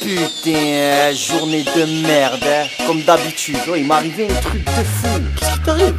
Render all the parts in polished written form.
Putain, journée de merde, hein. Comme d'habitude. Oh, il m'est arrivé un truc de fou. Qu'est-ce qui t'arrive?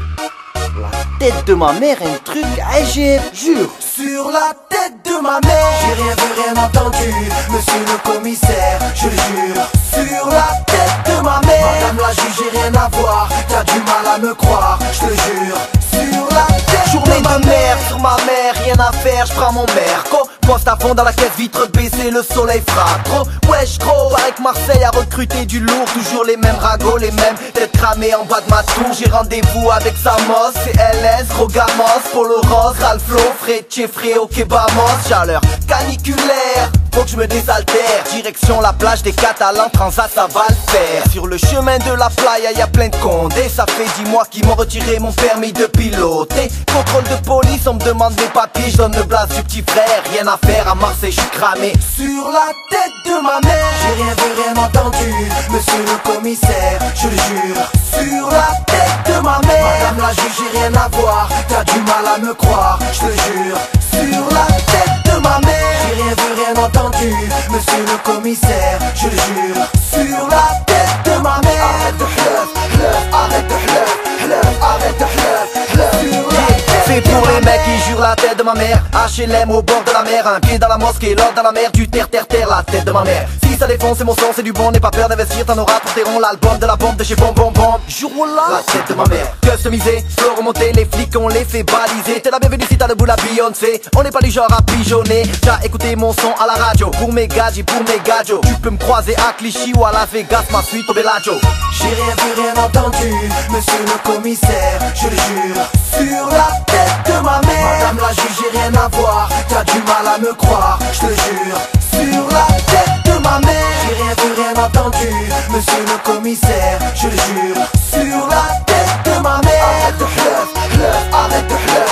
La tête de ma mère, un truc AG, jure. Sur la tête de ma mère, j'ai rien vu, rien entendu, monsieur le commissaire, je le jure. Sur la tête de ma mère, madame la juge, j'ai rien à voir, t'as du mal à me croire, je te jure. Sur la tête Journée de merde, sur ma mère, rien à faire, je prends mon merco. Poste à fond dans la caisse, vitre baissée, le soleil frappe trop. Wesh gros, paraît que Marseille a recruté du lourd. Toujours les mêmes ragots, les mêmes têtes cramées en bas de ma tour. J'ai rendez-vous avec Samos, CLS, Rogamos, Polo Rose, Ralflo, Frecce, Fréo, Kebamos. Chaleur caniculaire, faut que je me désaltère. Direction la plage des Catalans, Transat ça va le faire. Sur le chemin de la playa y'a plein de condés. Ça fait 10 mois qu'ils m'ont retiré mon permis de piloter. Contrôle de police, on me demande mes papiers. Je donne le blast du petit frère, rien à faire à Marseille, je suis cramé. Sur la tête de ma mère, j'ai rien vu, rien entendu, monsieur le commissaire, je le jure. Sur la tête de ma mère, madame la juge, j'ai rien à voir, t'as du mal à me croire, je te jure. Sur la tête de ma mère, j'ai rien vu, rien entendu, monsieur le commissaire, je le jure. Sur la tête de ma mère, arrête de bluff, arrête de bluff, arrête de bluff. C'est pour les mecs qui jurent la tête de ma mère. HLM au bord de la mer, un pied dans la mosquée, l'autre dans la mer, du terre, la tête de ma mère. Si ça défonce, c'est mon son, c'est du bon, n'aie pas peur d'investir, t'en auras pour tes ronds. L'album de la bombe de chez Bom Bom Bom. Jour-là, la tête de ma mère. Customisé, flow remonté, les flics on les fait baliser. T'es la bienvenue si t'as le bout la Beyoncé. On n'est pas du genre à pigeonner. T'as écouté mon son à la radio. Pour mes gadgets, pour mes gadgets. Tu peux me croiser à Clichy ou à Las Vegas, ma suite au Bellagio. J'ai rien vu, rien entendu, monsieur le commissaire, je le jure. Sur la tête de ma mère, madame la juge, j'ai rien à voir, t'as du mal à me croire, je te jure. Sur la tête de ma mère, j'ai rien vu, rien entendu, monsieur le commissaire, je le jure. Sur la tête de ma mère, arrête de bluff, arrête de bluff,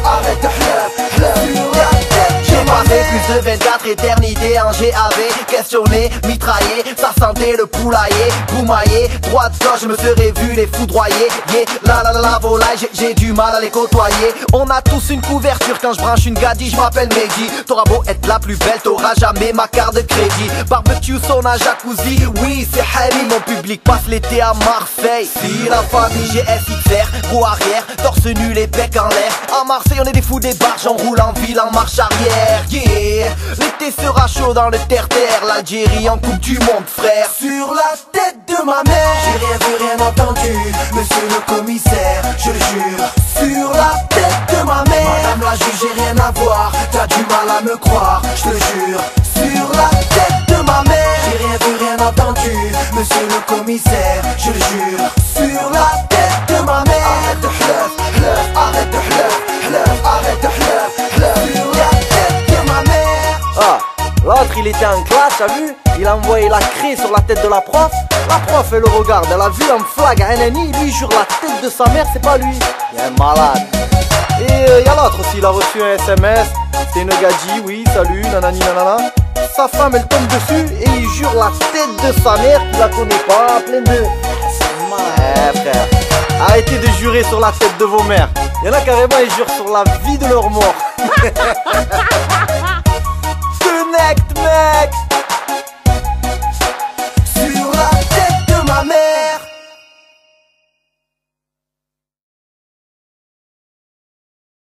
arrête de bluff. Sur la tête de J'ai ma passé mère, plus de 24 éternités en GAV. Questionné, mitraillé, ça sentait le poulailler. Boumaillé, droite gauche, je me serais vu les foudroyer. Yeah, la volaille, j'ai du mal à les côtoyer. On a tous une couverture quand je branche une gadie, je m'appelle Mehdi. T'auras beau être la plus belle, t'auras jamais ma carte de crédit. Barbecue, sauna, jacuzzi, oui c'est Harry. Mon public passe l'été à Marseille. Si la famille GSXR, roue arrière, torse nu, les becs en l'air. À Marseille on est des fous des barges, on roule en ville en marche arrière. Yeah, l'été sera chaud dans le terre-terre. L'Algérie en coupe du monde frère. sur la tête de ma mère, j'ai rien vu, rien entendu, monsieur le commissaire, je le jure. Sur la tête de ma mère, madame la juge, j'ai rien à voir, t'as du mal à me croire, je te jure. Sur la tête de ma mère, j'ai rien vu, rien entendu, monsieur le commissaire, je le jure. Sur la tête de ma mère, arrête de bluff, arrête de bluff, arrête de bluff. Sur la tête de ma mère. Ah, l'autre il était en classe, t'as vu? Il a envoyé la craie sur la tête de la prof. La prof elle le regarde, elle a vu en flag à NNI. Lui jure la tête de sa mère, c'est pas lui. Il est malade. Et y a l'autre aussi, il a reçu un SMS. C'est une gadji, oui, salut, nanani nanana. Sa femme elle tombe dessus et il jure la tête de sa mère qu'il la connaît pas, plein de... C'est malade, frère. Arrêtez de jurer sur la tête de vos mères. Il y en a carrément, ils jurent sur la vie de leur mort. Connect, mec.